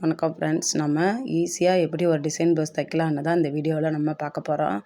வணக்கம் ஃப்ரெண்ட்ஸ். நம்ம ஈஸியாக எப்படி ஒரு டிசைன் ப்ளவுஸ் தைக்கலான்னு தான் இந்த வீடியோவில் நம்ம பார்க்க போகிறோம்.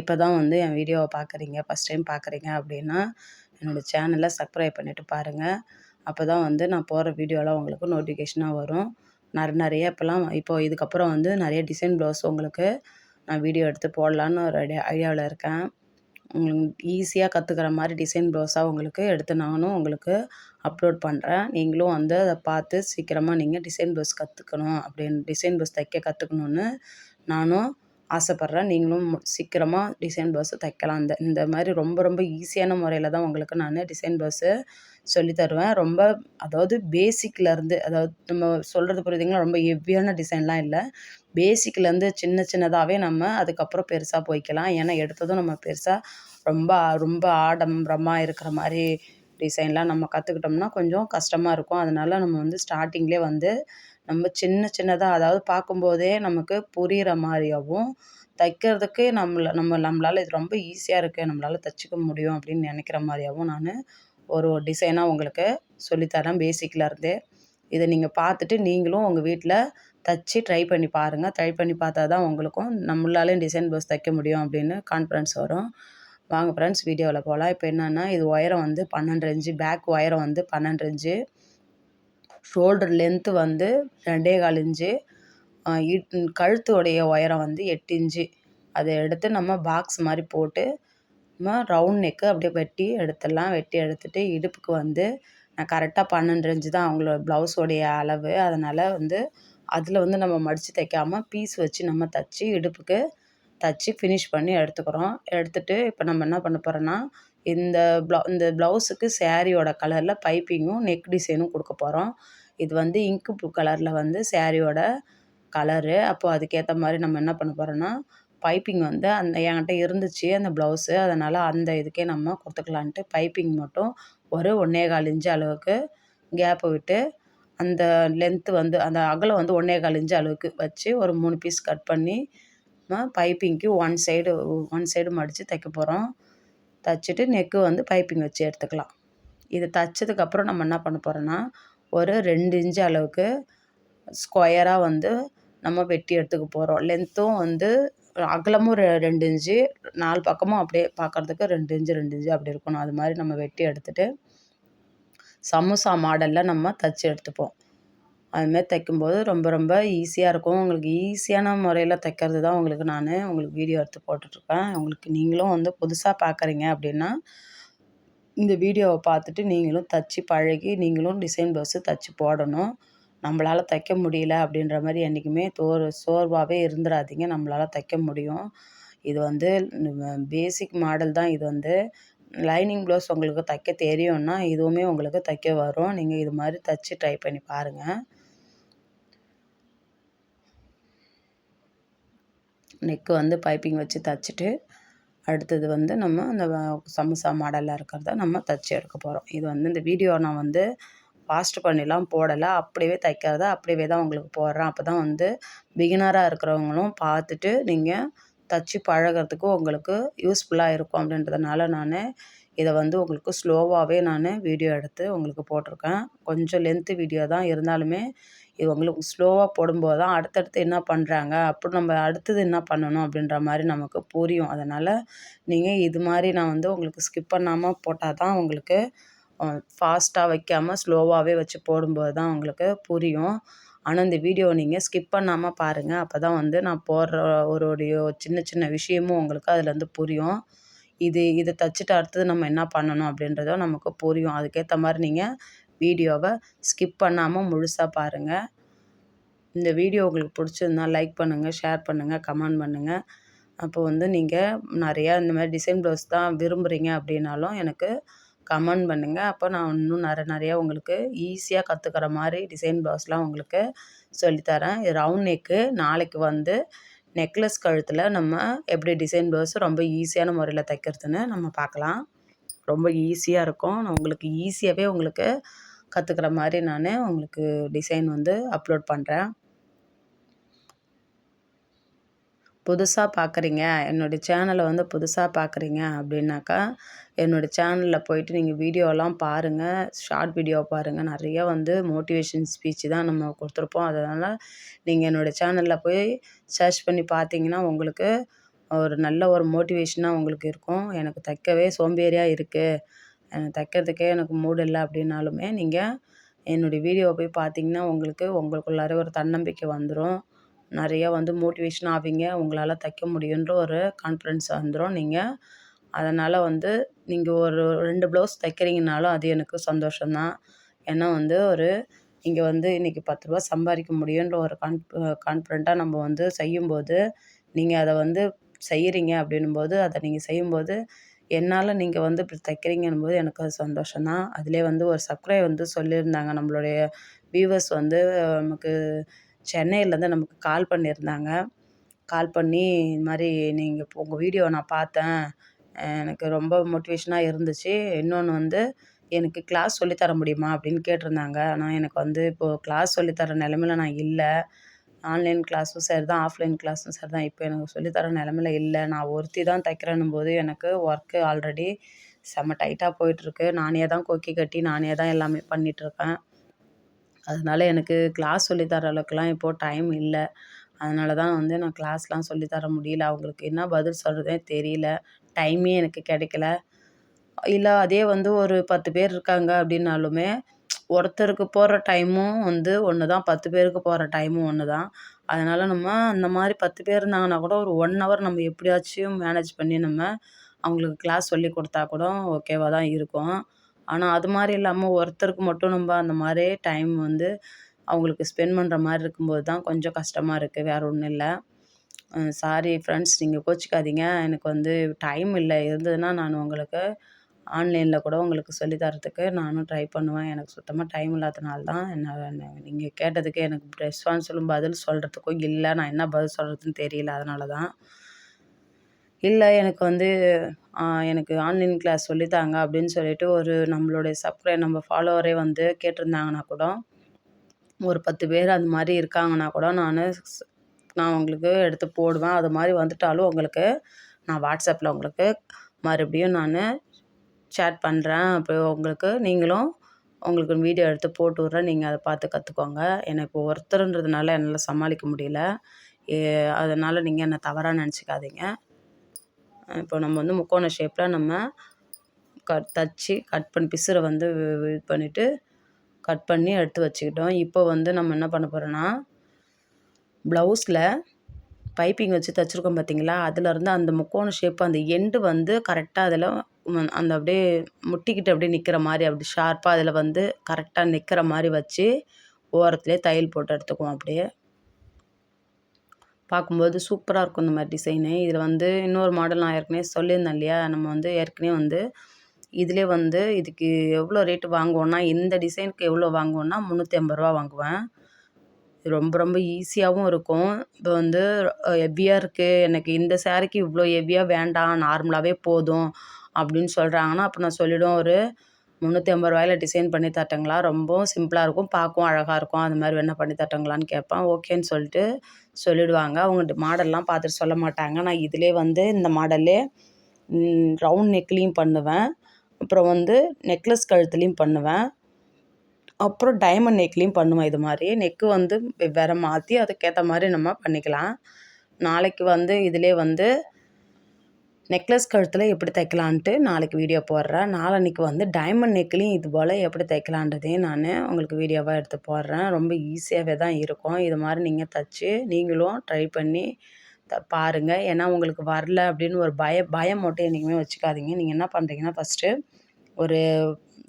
இப்போ தான் என் வீடியோவை பார்க்குறீங்க, ஃபஸ்ட் டைம் பார்க்குறீங்க அப்படின்னா என்னோடய சேனலை சப்ஸ்கிரைப் பண்ணிவிட்டு பாருங்கள். அப்போ தான் நான் போடுற வீடியோலாம் உங்களுக்கு நோட்டிஃபிகேஷனாக வரும். நிறைய இப்போது இதுக்கப்புறம் நிறைய டிசைன் ப்ளவுஸ் உங்களுக்கு நான் வீடியோ எடுத்து போடலான்னு ஒரு ஐடியாவில் இருக்கேன். ஈஸியாக கற்றுக்கிற மாதிரி டிசைன் ப்ளவுஸாக உங்களுக்கு எடுத்து நானும் உங்களுக்கு அப்லோட் பண்ணுறேன். நீங்களும் அதை பார்த்து சீக்கிரமாக நீங்கள் டிசைன் ப்ளவுஸ் கற்றுக்கணும் டிசைன் ப்ளவுஸ் தைக்க கற்றுக்கணுன்னு நானும் ஆசைப்பட்றேன். நீங்களும் சீக்கிரமாக டிசைன் ப்ளவுஸை தைக்கலாம். இந்த மாதிரி ரொம்ப ஈஸியான முறையில் தான் உங்களுக்கு நான் டிசைன் ப்ளவுஸு சொல்லி தருவேன். அதாவது பேசிக்லேருந்து, அதாவது நம்ம சொல்கிறது புரியுதுங்களா, ரொம்ப ஹெவியான டிசைன்லாம் இல்லை. பேசிக்லேருந்து சின்னதாகவே நம்ம அதுக்கப்புறம் பெருசாக போய்க்கலாம். ஏன்னா எடுத்ததும் நம்ம பெருசாக ரொம்ப ஆடம்பரமாக இருக்கிற மாதிரி டிசைன்லாம் நம்ம கற்றுக்கிட்டோம்னா கொஞ்சம் கஷ்டமாக இருக்கும். அதனால் நம்ம ஸ்டார்டிங்லேயே நம்ம சின்னதாக, அதாவது பார்க்கும்போதே நமக்கு புரிகிற மாதிரியாகவும் தைக்கிறதுக்கு நம்மளால் இது ரொம்ப ஈஸியாக இருக்குது, நம்மளால் தைச்சிக்க முடியும் அப்படின்னு நினைக்கிற மாதிரியாகவும் நான் ஒரு டிசைனாக உங்களுக்கு சொல்லித்தரேன் பேசிக்லேருந்தே. இதை நீங்கள் பார்த்துட்டு நீங்களும் உங்கள் வீட்டில் தைச்சி ட்ரை பண்ணி பாருங்கள். ட்ரை பண்ணி பார்த்தா தான் உங்களுக்கும் நம்மளாலேயும் டிசைன் ப்ளவுஸ் தைக்க முடியும் அப்படின்னு கான்ஃபிடன்ஸ் வரும். வாங்க ஃப்ரெண்ட்ஸ், வீடியோவில் போகலாம். இப்போ என்னென்னா, இது உயரம் 12 இன்ச்சு, பேக் உயரம் 12 இன்ச்சு, ஷோல்டர் லென்த்து 2.25 இன்ச்சு, கழுத்துடைய உயரம் 8 இன்ச்சு. அதை எடுத்து நம்ம பாக்ஸ் மாதிரி போட்டு நம்ம ரவுண்ட் நெக்கு அப்படியே வெட்டி எடுத்துடலாம். வெட்டி எடுத்துகிட்டு இடுப்புக்கு நான் கரெக்டாக 12 இன்ச்சு தான் அவங்களோட ப்ளவுஸோடைய அளவு. அதனால் அதில் நம்ம மடித்து தைக்காமல் பீஸ் வச்சு நம்ம தைச்சி இடுப்புக்கு தைச்சி ஃபினிஷ் பண்ணி எடுத்துக்கிறோம். எடுத்துகிட்டு இப்போ நம்ம என்ன பண்ண போகிறோன்னா, இந்த ப்ளவுஸுக்கு சாரியோட கலரில் பைப்பிங்கும் நெக் டிசைனும் கொடுக்க போகிறோம். இது இங்கு ப்ளூ கலரில் சாரியோட கலரு. அப்போது அதுக்கேற்ற மாதிரி நம்ம என்ன பண்ண போகிறோன்னா, பைப்பிங் என்கிட்ட இருந்துச்சு அந்த ப்ளவுஸு, அதனால் அந்த இதுக்கே நம்ம கொடுத்துக்கலான்ட்டு பைப்பிங் மட்டும் ஒரு 1.25 இன்ச்சு அளவுக்கு கேப்பு விட்டு, அந்த லென்த்து அந்த அகலம் 1.25 இன்ச்சு அளவுக்கு வச்சு ஒரு 3 பீஸ் கட் பண்ணி பைப்பிங்க்கு ஒன் சைடு மடித்து தைக்க போகிறோம். தைச்சிட்டு நெக்கு பைப்பிங் வச்சு எடுத்துக்கலாம். இது தைச்சதுக்கப்புறம் நம்ம என்ன பண்ண போகிறோன்னா, ஒரு 2 இன்ச்சு அளவுக்கு ஸ்கொயராக நம்ம வெட்டி எடுத்துக்க போகிறோம். லென்த்தும் அகலமும் 2 இன்ச்சு, 4 பக்கமும் அப்படியே பார்க்குறதுக்கு 2 இன்ச்சு அப்படி இருக்கணும். அது மாதிரி நம்ம வெட்டி எடுத்துகிட்டு சமோசா மாடலில் நம்ம தைச்சி எடுத்துப்போம். அதுமாரி தைக்கும்போது ரொம்ப ஈஸியாக இருக்கும். உங்களுக்கு ஈஸியான முறையில் தைக்கிறது தான் உங்களுக்கு வீடியோ எடுத்து போட்டுட்ருக்கேன். உங்களுக்கு நீங்களும் புதுசாக பார்க்குறீங்க அப்படின்னா இந்த வீடியோவை பார்த்துட்டு நீங்களும் தைச்சி பழகி நீங்களும் டிசைன் ப்ளவுஸு தைச்சி போடணும். நம்மளால் தைக்க முடியல அப்படின்ற மாதிரி என்றைக்குமே சோர்வாகவே இருந்துடாதீங்க. நம்மளால் தைக்க முடியும். இது பேசிக் மாடல் தான். இது லைனிங் ப்ளவுஸ் உங்களுக்கு தைக்க தெரியும்னா இதுவுமே உங்களுக்கு தைக்க வரும். நீங்கள் இது மாதிரி தைச்சி ட்ரை பண்ணி பாருங்கள். நெக்கு பைப்பிங் வச்சு தைச்சிட்டு அடுத்தது நம்ம அந்த சமோசா மாடலில் இருக்கிறத நம்ம தைச்சி எடுக்க போகிறோம். இது இந்த வீடியோ நான் ஃபாஸ்ட் பண்ணிலாம் போடலை, அப்படியே தைக்கிறத அப்படியே தான் உங்களுக்கு போடுறேன். அப்போ தான் பிகினராக இருக்கிறவங்களும் பார்த்துட்டு நீங்கள் தைச்சி பழகிறதுக்கு உங்களுக்கு யூஸ்ஃபுல்லாக இருக்கும். அப்படின்றதுனால நான் இதை உங்களுக்கு ஸ்லோவாகவே நான் வீடியோ எடுத்து உங்களுக்கு போட்டிருக்கேன். கொஞ்சம் லென்த்து வீடியோ தான் இருந்தாலுமே இது உங்களுக்கு ஸ்லோவாக போடும்போது தான் அடுத்தடுத்து என்ன பண்ணுறாங்க, அப்புறம் நம்ம அடுத்தது என்ன பண்ணணும் அப்படின்ற மாதிரி நமக்கு புரியும். அதனால் நீங்கள் இது மாதிரி நான் உங்களுக்கு ஸ்கிப் பண்ணாமல் போட்டால் தான் உங்களுக்கு ஃபாஸ்ட்டாக வைக்காமல் ஸ்லோவாகவே வச்சு போடும்போது தான் உங்களுக்கு புரியும். ஆனால் இந்த வீடியோவை நீங்கள் ஸ்கிப் பண்ணாமல் பாருங்கள். அப்போ தான் நான் போடுற ஒரு சின்ன விஷயமும் உங்களுக்கு அதில் புரியும். இதை தைச்சிட்டு அடுத்தது நம்ம என்ன பண்ணணும் அப்படின்றதோ நமக்கு புரியும். அதுக்கேற்ற மாதிரி நீங்கள் வீடியோவை ஸ்கிப் பண்ணாமல் முழுசாக பாருங்கள். இந்த வீடியோ உங்களுக்கு பிடிச்சிருந்தா லைக் பண்ணுங்கள், ஷேர் பண்ணுங்கள், கமெண்ட் பண்ணுங்கள். அப்போ நீங்கள் நிறையா இந்த மாதிரி டிசைன் ப்ளவுஸ் தான் விரும்புகிறீங்க அப்படின்னாலும் எனக்கு கமெண்ட் பண்ணுங்கள். அப்போ நான் இன்னும் நிறையா உங்களுக்கு ஈஸியாக கற்றுக்கிற மாதிரி டிசைன் ப்ளவுஸ்லாம் உங்களுக்கு சொல்லித்தரேன். இது ரவுண்ட் நெக்கு. நாளைக்கு நெக்லஸ் கழுத்தில் நம்ம எப்படி டிசைன் ப்ளவுஸ் ரொம்ப ஈஸியான முறையில் தைக்கிறதுன்னு நம்ம பார்க்கலாம். ரொம்ப ஈஸியாக இருக்கும். நான் உங்களுக்கு ஈஸியாகவே உங்களுக்கு கற்றுக்கிற மாதிரி நான் உங்களுக்கு டிசைன் அப்லோட் பண்ணுறேன். புதுசா பார்க்குறீங்க, என்னுடைய சேனல வந்து புதுசா பார்க்குறீங்க அப்படின்னாக்கா, என்னோடய சேனல்ல போயிட்டு நீங்கள் வீடியோலாம் பாருங்க. ஷார்ட் வீடியோ பாருங்க. நெறைய வந்து மோட்டிவேஷன் ஸ்பீச் தான் நம்ம குடுத்துருப்போம். அதனால நீங்க என்னோட சேனல்ல போய் சர்ச் பண்ணி பார்த்தீங்கன்னா, உங்களுக்கு ஒரு நல்ல ஒரு மோட்டிவேஷனா உங்களுக்கு இருக்கும். எனக்கு தைக்கவே சோம்பேறியா இருக்கு. எனக்கு தைக்கிறதுக்கே எனக்கு மூடு இல்ல அப்படின்னாலுமே, நீங்க என்னுடைய வீடியோவ போய் பார்த்தீங்கன்னா, உங்களுக்குள்ளார ஒரு தன்னம்பிக்கை வந்துரும். நெறைய வந்து மோட்டிவேஷன் ஆவீங்க. உங்களால தைக்க முடியுன்ற ஒரு கான்ஃபிடன்ஸ் வந்துரும். அதனால வந்து நீங்க ஒரு 2 ப்ளவுஸ் தைக்கிறீங்கனாலும் அது எனக்கு சந்தோஷம் தான். ஏன்னா வந்து நீங்க வந்து இன்னைக்கு ரூ. 10 சம்பாரிக்க முடியுன்ற ஒரு கான்ஃபிடென்ட்டா நம்ம வந்து செய்யும்போது, நீங்க அத வந்து செய்றீங்க அப்படின்னும்போது, அத நீங்க செய்யும்போது, என்னால நீங்க வந்து இப்படி தைக்கிறீங்கன்னும்போது எனக்கு அது சந்தோஷம் தான். அதிலயே வந்து ஒரு வந்து சொல்லியிருந்தாங்க. நம்மளுடைய வியூவர்ஸ் வந்து நமக்கு சென்னையிலேருந்து நமக்கு கால் பண்ணியிருந்தாங்க. கால் பண்ணி இது மாரி நீங்க உங்க வீடியோ நான் பார்த்தேன். எனக்கு ரொம்ப மோட்டிவேஷனா இருந்துச்சு. இன்னொன்னு வந்து எனக்கு கிளாஸ் சொல்லி தர முடியுமா? அப்படின்னு கேட்டிருந்தாங்க. ஆனா எனக்கு வந்து இப்போ கிளாஸ் சொல்லி தர நிலைமையில நான் இல்ல. ஆன்லைன் கிளாஸும் சரிதான், ஆஃப்லைன் கிளாஸும் சரிதான். இப்போ எனக்கு சொல்லி தர நிலைமையில இல்ல. நான் ஒருத்தி தான் தைக்கிறேன்னும்போது எனக்கு ஒர்க்கு ஆல்ரெடி செம்ம டைட்டா போயிட்டுருக்கு. நானே தான் கொக்கி கட்டி, நானே தான் எல்லாமே பண்ணிட்டுருக்கேன். அதனால எனக்கு கிளாஸ் சொல்லி தர அளவுக்குலாம் இப்போ டைம் இல்ல. அதனால தான் வந்து நான் கிளாஸ்லாம் சொல்லி தர முடியல. அவங்களுக்கு என்ன பதில் சொல்றதுன்னே தெரியல. டைமே எனக்கு கிடைக்கல. இல்ல அதே வந்து ஒரு 10 பேர் இருக்காங்க அப்படின்னாலுமே, ஒருத்தருக்கு போடுற டைமும் வந்து ஒண்ணு தான். 10 பேருக்கு போடுற டைமும் ஒண்ணு தான். அதனால நம்ம அந்த மாரி 10 பேர் இருந்தாங்கன்னா கூட ஒரு 1 ஹவர் நம்ம எப்படியாச்சும் மேனேஜ் பண்ணி நம்ம அவங்களுக்கு கிளாஸ் சொல்லிக் குடுத்தா கூட ஓகேவா தான் இருக்கும். ஆனா அது மாரி இல்லாம ஒருத்தருக்கு மட்டும் நம்ம அந்த மாரி டைம் வந்து அவங்களுக்கு ஸ்பெண்ட் பண்ற மாரி இருக்கும்போது தான் கொஞ்சம் கஷ்டமா இருக்கு. வேற ஒண்ணும் இல்ல. சாரி ஃப்ரெண்ட்ஸ் நீங்க கோச்சிக்காதீங்க. எனக்கு வந்து டைம் இல்ல. இருந்ததுன்னா நான் உங்களுக்கு ஆன்லைன்ல கூட உங்களுக்கு சொல்லி தரதுக்கு நானும் ட்ரை பண்ணுவேன். எனக்கு சுத்தமா டைம் இல்லாதனால தான் நீங்க கேட்டதுக்கு எனக்கு ரெஸ்பான்சிபிளும் பதில் சொல்றதுக்கும் இல்ல. நான் என்ன பதில் சொல்றதுன்னு தெரியல. அதனால தான். இல்ல எனக்கு வந்து எனக்கு ஆன்லைன் கிளாஸ் சொல்லி தாங்க அப்படின்னு சொல்லிட்டு நம்மளுடைய நம்ம ஃபாலோவரே வந்து கேட்டிருந்தாங்கன்னா கூட, ஒரு 10 பேர் அந்த மாரி இருக்காங்கன்னா கூட நான் உங்களுக்கு எடுத்து போடுவேன். அது மாரி வந்துட்டாலும் உங்களுக்கு நான் WhatsAppல உங்களுக்கு மறுபடியும் சேட் பண்றேன். அப்புறம் நீங்களும் உங்களுக்கு வீடியோ எடுத்து போட்டு விட்றேன். நீங்க அத பார்த்து கத்துக்கோங்க. எனக்கு ஒருத்தர்ன்றதுனால என்னால சமாளிக்க முடியல. எ அதனால நீங்க என்ன தவறா நெனச்சுக்காதீங்க. இப்போ நம்ம வந்து முக்கோண ஷேப்ல நம்ம தச்சு கட் பண்ணி பிசுற வந்து இது பண்ணிட்டு, கட் பண்ணி எடுத்து வச்சுக்கிட்டோம். இப்போ வந்து நம்ம என்ன பண்ண போறோம்னா, ப்ளவுஸ்ல பைப்பிங் வச்சு தச்சிருக்கோம் பார்த்தீங்களா? அதுலருந்து அந்த முக்கோண ஷேப் அந்த எண்டு வந்து கரெக்ட்டா அதில அந்த அப்படியே முட்டிக்கிட்டு அப்படியே நிக்கிற மாரி, அப்படி ஷார்ப்பா அதில வந்து கரெக்ட்டா நிக்கிற மாரி வச்சு, ஓரத்திலேயே தையல் போட்டு எடுத்துக்குவோம் அப்படியே. பார்க்கும்போது சூப்பரா இருக்கும் இந்த மாரி டிசைனு. இதில வந்து இன்னொரு மாடல் நான் ஏற்கனவே சொல்லியிருந்தேன் இல்லையா? நம்ம வந்து ஏற்கனவே வந்து இதிலே வந்து இதுக்கு எவ்வளோ ரேட்டு வாங்குவோம்னா, இந்த டிசைனுக்கு எவ்வளோ வாங்குவோம்னா, ரூ. 350 வாங்குவேன். ரொம்ப ரொம்ப ஈஸியாவும் இருக்கும். இப்போ வந்து ஹெவியா இருக்கு. எனக்கு இந்த சாரீக்கு இவ்வளோ ஹெவியா வேண்டாம். நார்மலாவே போதும் அப்படின்னு சொல்றாங்கன்னா, அப்ப நான் சொல்லிடுவேன் ரூ. 350ல டிசைன் பண்ணி தரட்டுங்களா? ரொம்பவும் சிம்பிளா இருக்கும். பார்க்கவும் அழகா இருக்கும். அது மாரி வேணா பண்ணி தரட்டுங்களான்னு கேட்பேன். ஓகேன்னு சொல்லிடுவாங்க. அவங்க மாடல்லாம் பார்த்துட்டு சொல்ல மாட்டாங்க. நான் இதிலே வந்து இந்த மாடல்லே ரவுண்ட் நெக்லேயும் பண்ணுவேன். அப்புறம் வந்து நெக்லஸ் கழுத்துலேயும் பண்ணுவேன். அப்புறம் டைமண்ட் நெக்லேயும் பண்ணுவேன் இது மாரி. நெக்கு வந்து வெவ்வேற மாத்தி அதுக்கேத்த மாரி நம்ம பண்ணிக்கலாம். நாளைக்கு வந்து இதிலே வந்து நெக்லஸ் கழுத்துல எப்படி தைக்கலான்ட்டு நாளைக்கு வீடியோ போடுறேன். நாளான்னைக்கு வந்து டைமண்ட் நெக்லேயும் இது போல எப்படி தைக்கலான்றதையும் உங்களுக்கு வீடியோவா எடுத்து போடுறேன். ரொம்ப ஈஸியாவே தான் இருக்கும். இது மாரி நீங்க தச்சு நீங்களும் ட்ரை பண்ணி பாருங்க. ஏன்னா உங்களுக்கு வரல அப்படின்னு ஒரு பயம் மட்டும் என்னைக்குமே வச்சுக்காதீங்க. நீங்க என்ன பண்றீங்கன்னா, ஃபர்ஸ்ட்டு ஒரு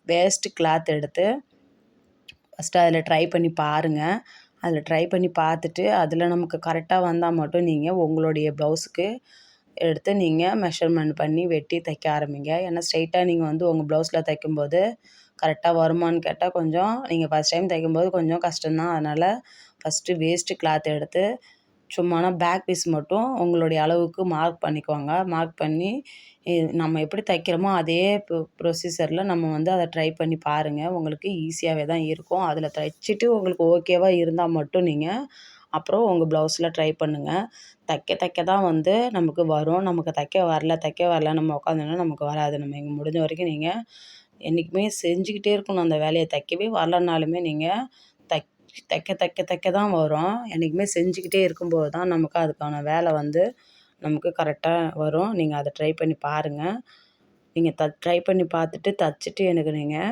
வேஸ்ட் கிளாத் எடுத்து ஃபஸ்ட்டு அதில ட்ரை பண்ணி பாருங்க. அதில ட்ரை பண்ணி பார்த்துட்டு, அதில நமக்கு கரெக்ட்டா வந்தா மட்டும் நீங்க உங்களுடைய ப்ளவுஸுக்கு எடுத்து நீங்க மெஷர்மெண்ட் பண்ணி வெட்டி தைக்க ஆரம்பிங்க. ஏன்னா ஸ்ட்ரெயிட்டா நீங்க வந்து உங்க ப்ளவுஸில தைக்கும்போது கரெக்ட்டா வருமான்னு கேட்டா கொஞ்சம் நீங்க ஃபர்ஸ்ட் டைம் தைக்கும்போது கொஞ்சம் கஷ்டம் தான். அதனால ஃபஸ்ட்டு வேஸ்ட்டு கிளாத் எடுத்து சும்மானா பேக் பீஸ் மட்டும் உங்களுடைய அளவுக்கு மார்க் பண்ணிக்கோங்க. மார்க் பண்ணி நம்ம எப்படி தைக்கிறோமோ அதே ப்ரொசீஜரில் நம்ம வந்து அத ட்ரை பண்ணி பாருங்க. உங்களுக்கு ஈஸியாவே தான் இருக்கும். அதில தைச்சுட்டு உங்களுக்கு ஓகேவா இருந்தா மட்டும் நீங்க அப்புறம் உங்கள் ப்ளவுஸில் ட்ரை பண்ணுங்கள். தைக்க தைக்க தான் வந்து நமக்கு வரும். நமக்கு தைக்க வரல நம்ம உட்காந்தோன்னா நமக்கு வராது. நம்ம இங்கே முடிஞ்ச வரைக்கும் நீங்கள் என்றைக்குமே செஞ்சுக்கிட்டே இருக்கணும் அந்த வேலையை. தைக்கவே வரலனாலுமே நீங்கள் தைக் தைக்க தைக்க தைக்க தான் வரும். என்றைக்குமே செஞ்சுக்கிட்டே இருக்கும்போது தான் நமக்கு அதுக்கான வேலை வந்து நமக்கு கரெக்டாக வரும். நீங்கள் அதை ட்ரை பண்ணி பாருங்கள். நீங்கள் ட்ரை பண்ணி பார்த்துட்டு தச்சுட்டு எனக்கு நீங்கள்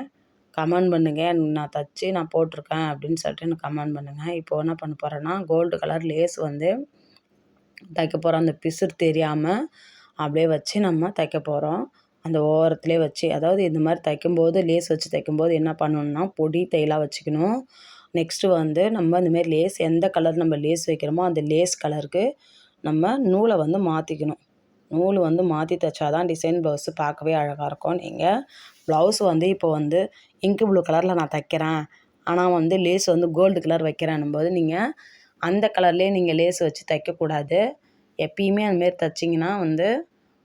கமெண்ட் பண்ணுங்கள். நான் தச்சு நான் போட்டிருக்கேன் அப்படின்னு சொல்லிட்டு எனக்கு கமெண்ட் பண்ணுங்கள். இப்போ என்ன பண்ண போகிறேன்னா, கோல்டு கலர் லேஸ் வந்து தைக்க போகிறோம். அந்த பிசுறு தெரியாமல் அப்படியே வச்சு நம்ம தைக்க போகிறோம். அந்த ஓரத்துலேயே வச்சு, அதாவது இந்த மாதிரி தைக்கும்போது லேஸ் வச்சு தைக்கும்போது என்ன பண்ணணும்னா, பொடி தையலாக வச்சுக்கணும். நெக்ஸ்ட்டு வந்து நம்ம இந்தமாரி லேஸ் எந்த கலர் நம்ம லேஸ் வைக்கிறோமோ அந்த லேஸ் கலருக்கு நம்ம நூலை வந்து மாற்றிக்கணும். நூல் வந்து மாற்றி தைச்சா தான் டிசைன் ப்ளவுஸு பார்க்கவே அழகாக இருக்கும். நீங்கள் ப்ளவுஸ் வந்து இப்போ வந்து இங்க் ப்ளூ கலரில் நான் தைக்கிறேன், ஆனால் வந்து லேஸ் வந்து கோல்டு கலர் வைக்கிறேன்னும்போது நீங்கள் அந்த கலர்லேயே நீங்கள் லேஸ் வச்சு தைக்கக்கூடாது. எப்பயுமே அதுமாரி தைச்சிங்கன்னா வந்து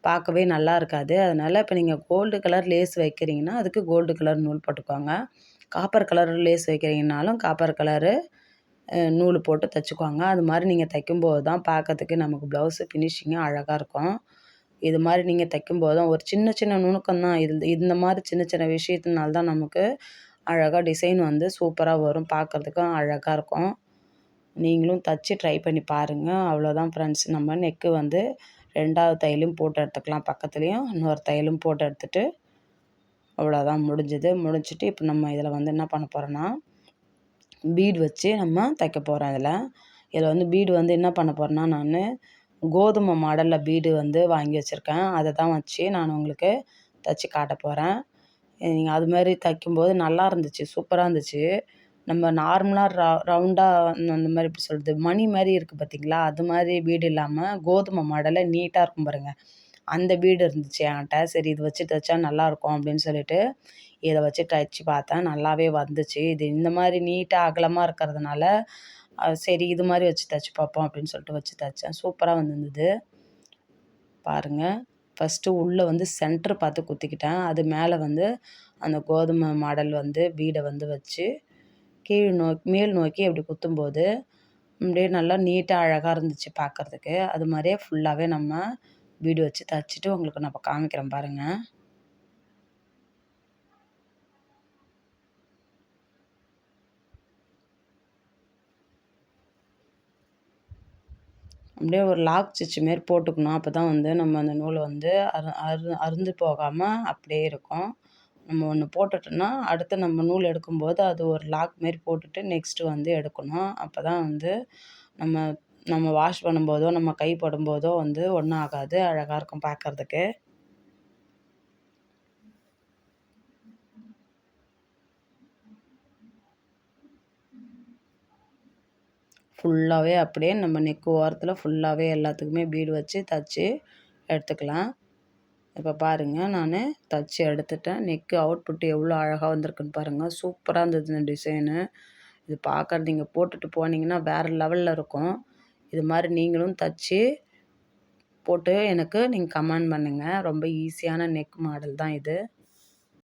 பார்க்கவே நல்லா இருக்காது. அதனால் இப்போ நீங்கள் கோல்டு கலர் லேஸ் வைக்கிறீங்கன்னா அதுக்கு கோல்டு கலர் நூல் போட்டுக்கோங்க. காப்பர் கலர் லேஸ் வைக்கிறீங்கனாலும் காப்பர் கலரு நூல் போட்டு தைச்சிக்கோங்க. அது மாதிரி நீங்கள் தைக்கும்போது தான் பார்க்கறதுக்கு நமக்கு ப்ளவுஸு ஃபினிஷிங்காக அழகாக இருக்கும். இது மாதிரி நீங்கள் தைக்கும்போது தான் ஒரு சின்ன சின்ன நுணுக்கம் தான். இந்த மாதிரி சின்ன சின்ன விஷயத்தினால தான் நமக்கு அழகாக டிசைன் வந்து சூப்பராக வரும். பார்க்கறதுக்கும் அழகாக இருக்கும். நீங்களும் தச்சு ட்ரை பண்ணி பாருங்கள். அவ்வளோதான் ஃப்ரெண்ட்ஸ். நம்ம நெக்கு வந்து 2வது தையலும் போட்டு எடுத்துக்கலாம். பக்கத்துலேயும் இன்னொரு தையலும் போட்டு எடுத்துட்டு அவ்வளோதான் முடிஞ்சுது. முடிச்சுட்டு இப்போ நம்ம இதில் வந்து என்ன பண்ண போகிறோன்னா, பீடு வச்சு நம்ம தைக்க போகிறோம் இதில். இதில் வந்து பீடு வந்து என்ன பண்ண போகிறேன்னா, நான் கோதுமை மாடலில் பீடு வந்து வாங்கி வச்சுருக்கேன். அதை தான் வச்சு நான் உங்களுக்கு தைச்சி காட்ட போகிறேன். நீங்கள் அதுமாரி தைக்கும்போது நல்லா இருந்துச்சு, சூப்பராக இருந்துச்சு. நம்ம நார்மலாக ரவுண்டாக அந்த மாதிரி எப்படி சொல்கிறது, மணி மாதிரி இருக்குது பார்த்தீங்களா, அது மாதிரி பீடு இல்லாமல் கோதுமை மாடலில் நீட்டாக இருக்கும் பாருங்கள், அந்த பீடு இருந்துச்சு என்கிட்ட. சரி இது வச்சு தைச்சா நல்லாயிருக்கும் அப்படின்னு சொல்லிட்டு இதை வச்சு தைச்சி பார்த்தேன். நல்லாவே வந்துச்சு. இது இந்த மாதிரி நீட்டாக அகலமாக இருக்கிறதுனால சரி இது மாதிரி வச்சு தைச்சி பார்ப்போம் அப்படின்னு சொல்லிட்டு வச்சு தைச்சேன். சூப்பராக வந்திருந்தது பாருங்கள். ஃபஸ்ட்டு உள்ளே வந்து சென்டர் பார்த்து குத்திக்கிட்டேன். அது மேலே வந்து அந்த கோதுமை மாடல் வந்து பீடை வந்து வச்சு மேல் நோக்கி அப்படி குத்தும்போது அப்படியே நல்லா நீட்டாக அழகாக இருந்துச்சு பார்க்குறதுக்கு. அது மாதிரியே ஃபுல்லாகவே நம்ம பீடு வச்சு தைச்சிட்டு உங்களுக்கு நான் இப்போ காமிக்கிறேன் பாருங்கள். அப்படியே ஒரு லாக் ஸ்டிச் மாரி போட்டுக்கணும். அப்போ தான் வந்து நம்ம அந்த நூல் வந்து அறுந்து போகாமல் அப்படியே இருக்கும். நம்ம ஒன்று போட்டுட்டோன்னா அடுத்து நம்ம நூல் எடுக்கும்போது அது ஒரு லாக் மாரி போட்டுட்டு நெக்ஸ்ட்டு வந்து எடுக்கணும். அப்போ தான் வந்து நம்ம நம்ம வாஷ் பண்ணும்போதோ நம்ம கை படும்போதோ வந்து ஒன்றும் ஆகாது. அழகாக இருக்கும் பார்க்குறதுக்கு. ஃபுல்லாகவே அப்படியே நம்ம நெக்கு ஓரத்தில் ஃபுல்லாகவே எல்லாத்துக்குமே பீடு வச்சு தைச்சி எடுத்துக்கலாம். இப்போ பாருங்கள், நான் தைச்சி எடுத்துட்டேன். நெக்கு அவுட்புட் எவ்வளோ அழகாக வந்திருக்குன்னு பாருங்கள். சூப்பராக இருந்தது இந்த டிசைனு. இது பார்க்க நீங்கள் போட்டுட்டு போனீங்கன்னா வேறு லெவலில் இருக்கும். இது மாதிரி நீங்களும் தைச்சி போட்டு எனக்கு நீங்கள் கமெண்ட் பண்ணுங்கள். ரொம்ப ஈஸியான நெக் மாடல் தான் இது.